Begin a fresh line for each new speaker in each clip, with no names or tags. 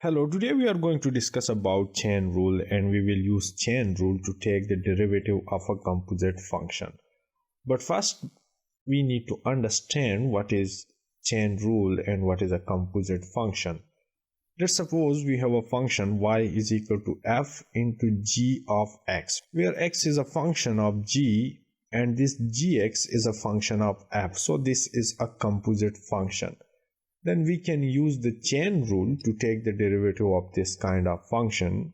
Hello, today we are going to discuss about chain rule and we will use chain rule to take the derivative of a composite function. But first we need to understand what is chain rule and what is a composite function. Let's suppose we have a function y is equal to f into g of x, where x is a function of g and this gx is a function of f. So this is a composite function. Then we can use the chain rule to take the derivative of this kind of function.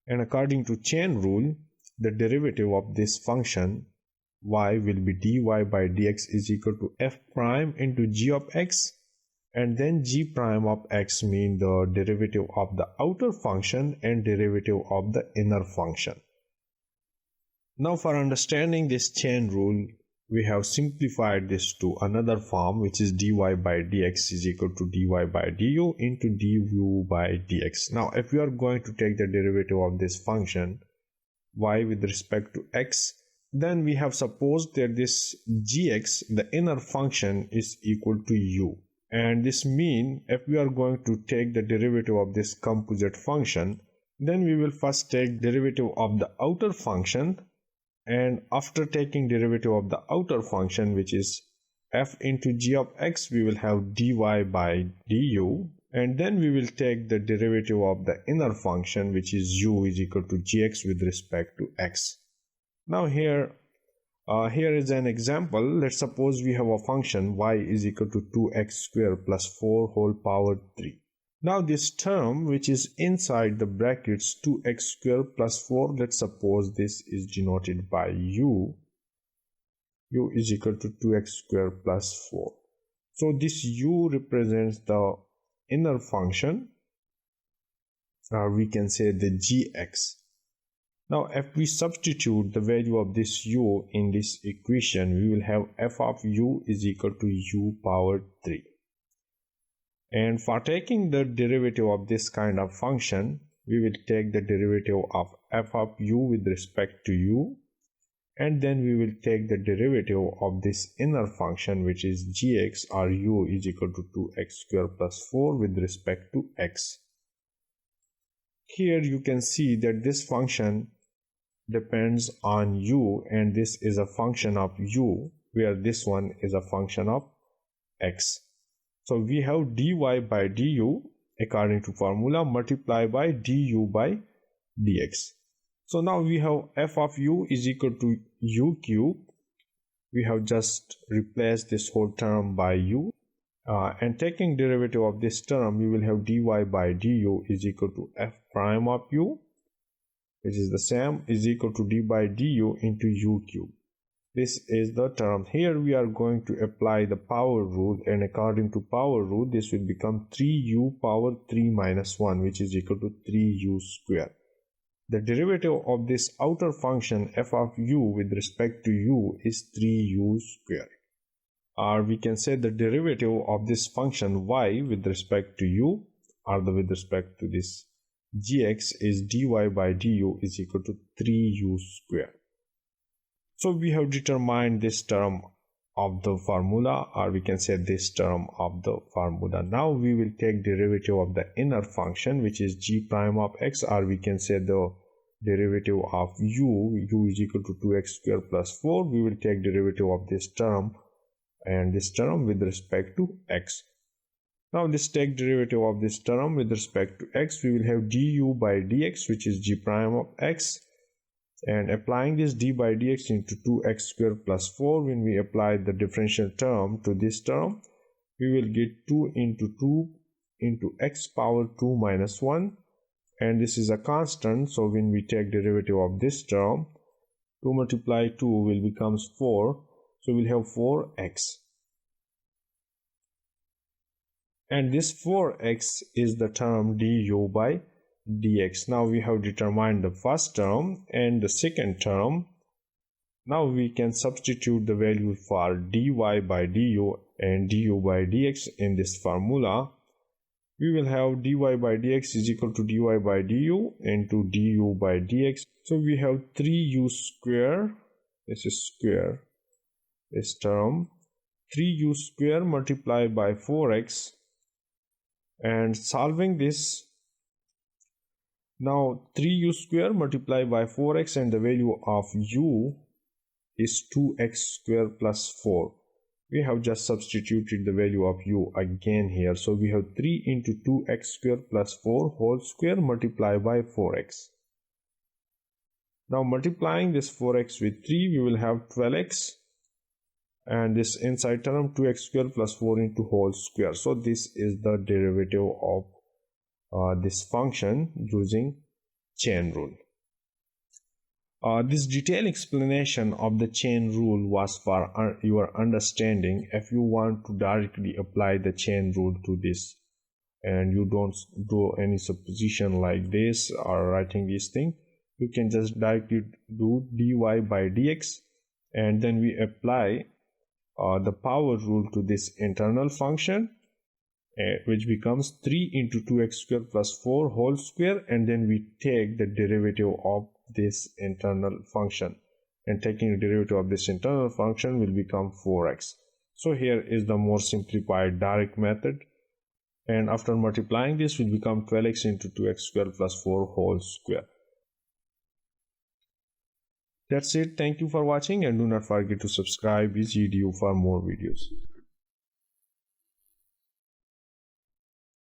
And according to chain rule, the derivative of this function y will be dy by dx is equal to f prime into g of x, and then g prime of x mean the derivative of the outer function and derivative of the inner function. Now for understanding this chain rule, we have simplified this to another form, which is dy by dx is equal to dy by du into du by dx. Now if we are going to take the derivative of this function y with respect to x, then we have supposed that this gx, the inner function, is equal to u. And this means if we are going to take the derivative of this composite function, then we will first take derivative of the outer function, and after taking derivative of the outer function, which is f into g of x, we will have dy by du, and then we will take the derivative of the inner function, which is u is equal to gx with respect to x. Now here is an example. Let's suppose we have a function y is equal to 2x square plus 4 whole power 3. Now this term which is inside the brackets 2x square plus 4, let's suppose this is denoted by u is equal to 2x square plus 4. So this u represents the inner function, we can say the gx. Now if we substitute the value of this u in this equation, we will have f of u is equal to u power 3. And for taking the derivative of this kind of function, we will take the derivative of f of u with respect to u, and then we will take the derivative of this inner function, which is gx, or u is equal to 2x square plus 4 with respect to x. Here you can see that this function depends on u, and this is a function of u, where this one is a function of x. So we have dy by du according to formula multiplied by du by dx. So now we have f of u is equal to u cube. We have just replaced this whole term by u, and taking derivative of this term, we will have dy by du is equal to f prime of u, which is the same, is equal to d by du into u cube. This is the term. Here we are going to apply the power rule, and according to power rule, this will become 3u power 3 minus 1, which is equal to 3u square. The derivative of this outer function f of u with respect to u is 3u square. Or we can say the derivative of this function y with respect to u, or with respect to this gx, is dy by du is equal to 3u square. So we have determined this term of the formula, or we can say this term of the formula. Now we will take derivative of the inner function, which is g prime of x, or we can say the derivative of u is equal to 2x square plus 4. We will take derivative of this term and this term with respect to x. Now let's take derivative of this term with respect to x. We will have du by dx, which is g prime of x, and applying this d by dx into 2x square plus 4, when we apply the differential term to this term, we will get 2 into x power 2 minus 1, and this is a constant, so when we take derivative of this term, 2 multiply 2 will becomes 4, so we'll have 4x, and this 4x is the term du by dx. Now we have determined the first term and the second term. Now we can substitute the value for dy by du and du by dx in this formula. We will have dy by dx is equal to dy by du into du by dx. So we have 3u square, this is square, this term, 3u square multiplied by 4x, and solving this, Now 3u square multiplied by 4x, and the value of u is 2x square plus 4. We have just substituted the value of u again here. So we have 3 into 2x square plus 4 whole square multiplied by 4x. Now multiplying this 4x with 3, we will have 12x, and this inside term 2x square plus 4 into whole square. So this is the derivative of this function using chain rule. This detailed explanation of the chain rule was for your understanding. If you want to directly apply the chain rule to this and you don't do any supposition like this or writing this thing, you can just directly do dy by dx, and then we apply the power rule to this internal function, which becomes 3 into 2x square plus 4 whole square, and then we take the derivative of this internal function, and taking the derivative of this internal function will become 4x. So here is the more simplified direct method, and after multiplying this will become 12x into 2x square plus 4 whole square. That's it. Thank you for watching, and do not forget to subscribe easyedu for more videos.